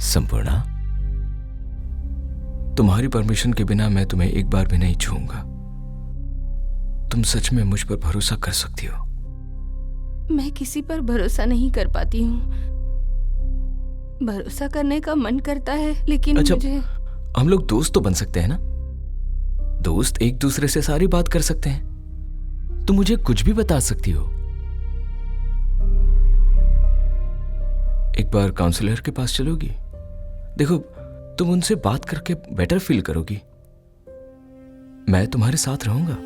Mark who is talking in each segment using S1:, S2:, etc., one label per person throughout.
S1: संपूर्णा, तुम्हारी परमिशन के बिना मैं तुम्हें एक बार भी नहीं छूऊंगा। तुम सच में मुझ पर भरोसा कर सकती हो?
S2: मैं किसी पर भरोसा नहीं कर पाती हूँ। भरोसा करने का मन करता है लेकिन
S1: अच्छा,
S2: मुझे...
S1: हम लोग दोस्त तो बन सकते हैं ना? दोस्त एक दूसरे से सारी बात कर सकते हैं। तुम मुझे कुछ भी बता सकती हो। एक बार काउंसलर के पास चलोगी? देखो, तुम उनसे बात करके बेटर फील करोगी। मैं तुम्हारे साथ रहूंगा।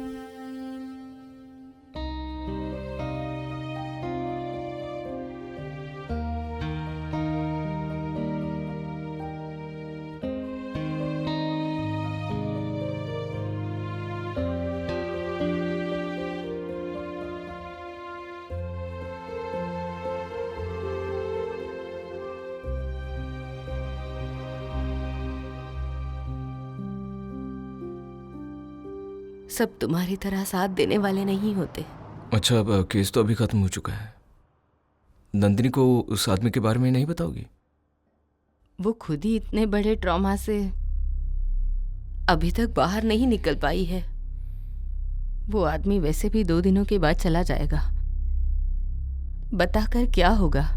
S2: सब तुम्हारी तरह साथ देने वाले नहीं होते।
S1: अच्छा, अब केस तो अभी खत्म हो चुका है। नंदिनी को उस आदमी के बारे में नहीं बताओगी?
S2: वो खुद ही इतने बड़े ट्रॉमा से अभी तक बाहर नहीं निकल पाई है। वो आदमी वैसे भी 2 दिनों के बाद चला जाएगा। बताकर क्या होगा?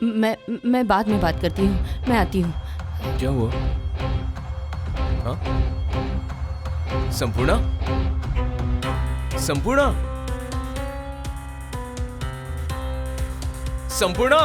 S2: मैं बाद में बात करती हूँ। मैं आती हूँ।
S1: क्या हुआ? हाँ? संपूर्णा? संपूर्णा? संपूर्णा?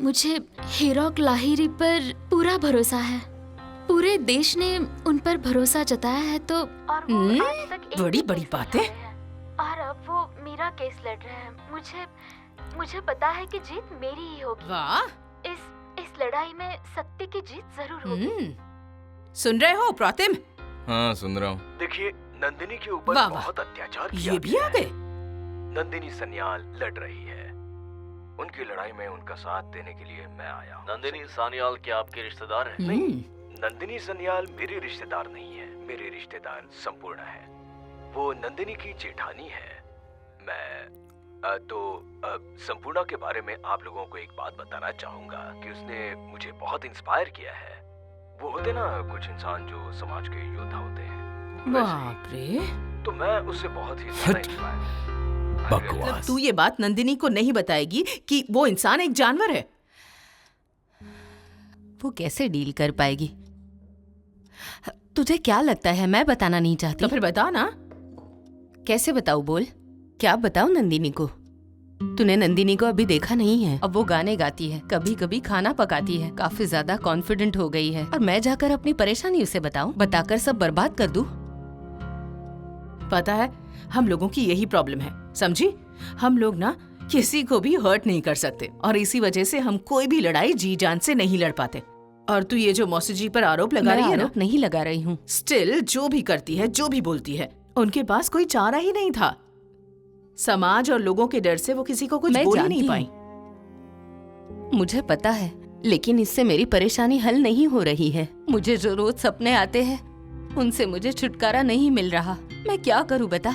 S3: मुझे हीरोक लाहिरी पर पूरा भरोसा है। पूरे देश ने उन पर भरोसा जताया है तो और वो आज तक एक
S2: बड़ी
S3: भी
S2: बड़ी
S3: केस
S2: बातें।
S3: नहीं हारे हैं। और अब वो मेरा केस लड़ रहे हैं। मुझे पता है कि जीत मेरी ही होगी।
S2: वाह!
S3: इस लड़ाई में सत्य की जीत जरूर होगी।
S2: सुन रहे हो प्रोतिम?
S1: हाँ, सुन रहा हूँ।
S4: देखिए, नंदिनी के ऊपर
S2: वाह, वाह।
S4: बहुत अत्याचार किया
S2: ये भी
S4: गया
S2: आ
S4: है।
S2: गए?
S4: नंदिनी सन्याल लड़ रही है। उनकी लड़ाई में उनका साथ देने के लिए मैं आया हूँ।
S5: नंदिनी सान्याल क्या आपके रिश्तेदार हैं?
S4: नहीं, नंदिनी सन्याल मेरी रिश्तेदार नहीं है। मेरे रिश्तेदार संपूर्ण है। वो नंदिनी की जेठानी है। मैं संपूर्णा के बारे में आप लोगों को एक बात बताना चाहूंगा कि उसने मुझे बहुत इंस्पायर किया है। वो होते ना कुछ इंसान जो समाज के योद्धा होते हैं,
S2: बाप रे!
S4: तो मैं उससे बहुत ही ज्यादा इंस्पायर।
S2: मतलब तू ये बात नंदिनी को नहीं बताएगी कि वो इंसान एक जानवर है? वो कैसे डील कर पाएगी? तुझे क्या लगता है मैं बताना नहीं चाहती? तो फिर बता ना। कैसे बताऊं? बोल, क्या बताऊं नंदिनी को? तूने नंदिनी को अभी देखा नहीं है। अब वो गाने गाती है, कभी कभी खाना पकाती है, काफी ज्यादा कॉन्फिडेंट हो गई है। और मैं जाकर अपनी परेशानी उसे बताऊं, बताकर सब बर्बाद कर दूं?
S6: पता है, हम लोगों की यही प्रॉब्लम है, समझी? हम लोग ना किसी को भी हर्ट नहीं कर सकते और इसी वजह से हम कोई भी लड़ाई जी जान से नहीं लड़ पाते। और तू ये जो मौसी जी पर आरोप लगा रही है ना,
S2: आरोप नहीं लगा रही हूँ।
S6: स्टिल जो भी करती है, जो भी बोलती है, उनके पास कोई चारा ही नहीं था। समाज और लोगों के डर से वो किसी को कुछ बोल ही नहीं पाई।
S2: मुझे पता है, लेकिन इससे मेरी परेशानी हल नहीं हो रही है। मुझे जो रोज सपने आते हैं उनसे मुझे छुटकारा नहीं मिल रहा। मैं क्या करूं बता?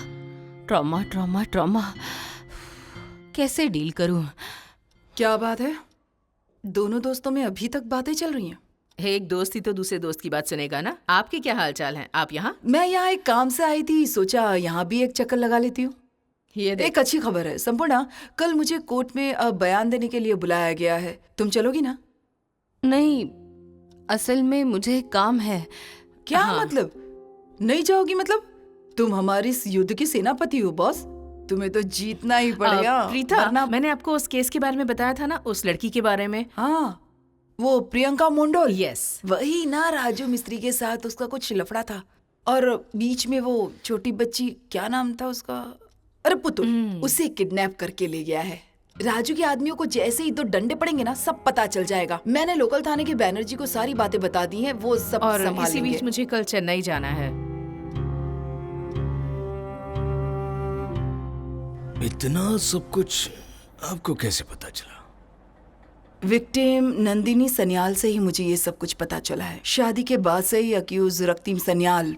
S2: ट्रॉमा ट्रॉमा ट्रॉमा, कैसे डील करूं?
S7: क्या बात है, दोनों दोस्तों में अभी तक बातें चल रही हैं?
S6: एक दोस्त ही तो दूसरे दोस्त की बात सुनेगा ना। आपके क्या हाल चाल हैं? आप यहाँ?
S7: मैं यहाँ एक काम से आई थी, सोचा यहाँ भी एक चक्कर लगा लेती हूँ।
S6: ये देख।
S7: एक अच्छी खबर है संपूर्णा, कल मुझे कोर्ट में बयान देने के लिए बुलाया गया है। तुम चलोगी ना?
S2: नहीं, असल में मुझे काम है।
S7: क्या
S6: हाँ।
S7: मतलब नहीं जाओगी? मतलब तुम हमारी इस युद्ध की सेनापति हो बॉस, तुम्हें तो जीतना ही पड़ेगा।
S6: प्रीता,
S7: वरना
S6: मैंने आपको उस केस के बारे में बताया था ना, उस लड़की के बारे में।
S7: हाँ, वो प्रियंका मोंडोल।
S6: यस,
S7: वही ना, राजू मिस्त्री के साथ उसका कुछ लफड़ा था और बीच में वो छोटी बच्ची, क्या नाम था उसका, अरे पुतुल, उसे किडनैप करके ले गया है। राजू के आदमियों को जैसे ही 2 डंडे पड़ेंगे ना, सब पता चल जाएगा। मैंने लोकल थाने के बैनर्जी को सारी बातें बता दी हैं, वो सब
S6: और इसी
S7: संभालेंगे।
S6: बीच मुझे कल चेन्नई जाना है।
S1: इतना सब कुछ आपको कैसे पता चला?
S7: विक्टिम नंदिनी सन्याल से ही मुझे ये सब कुछ पता चला है। शादी के बाद से ही अक्यूज रक्तिम सन्याल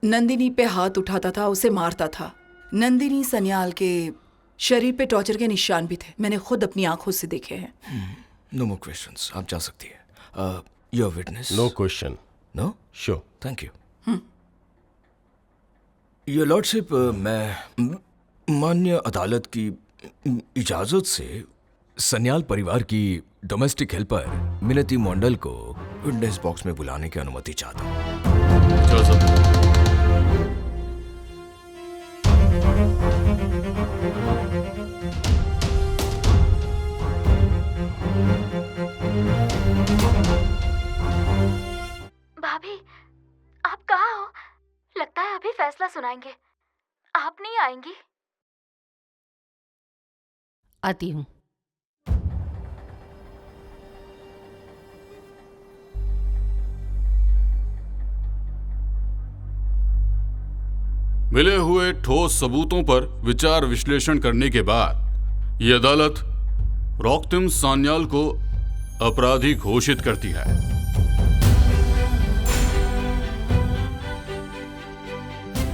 S7: नंदिनी पे हाथ उठाता था, उसे मारता था। नंदिनी सन्याल के शरीर पे टॉर्चर के निशान भी थे, मैंने खुद अपनी आंखों से देखे हैं।
S1: नो मोर क्वेश्चंस, आप जा सकती है। Your witness?
S8: No question.
S1: No?
S8: Sure.
S1: Thank you. Your lordship, मैं मान्य अदालत की इजाजत से सन्याल परिवार की डोमेस्टिक हेल्पर मिनती मंडल को विटनेस बॉक्स में बुलाने की अनुमति चाहता हूँ।
S8: चलो सब।
S3: भाभी, आप कहाँ हो? लगता है अभी फैसला सुनाएंगे। आप नहीं आएंगी?
S2: आती हूँ।
S9: मिले हुए ठोस सबूतों पर विचार विश्लेषण करने के बाद ये अदालत रॉक्तिम सान्याल को अपराधी घोषित करती है।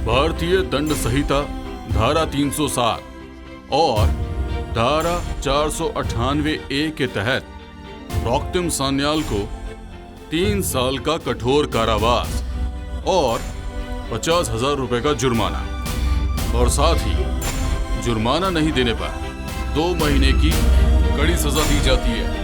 S9: भारतीय दंड संहिता धारा 307 और धारा 498A के तहत रॉक्तिम सान्याल को 3 साल का कठोर कारावास और 50,000 रुपए का जुर्माना और साथ ही जुर्माना नहीं देने पर 2 महीने की कड़ी सजा दी जाती है।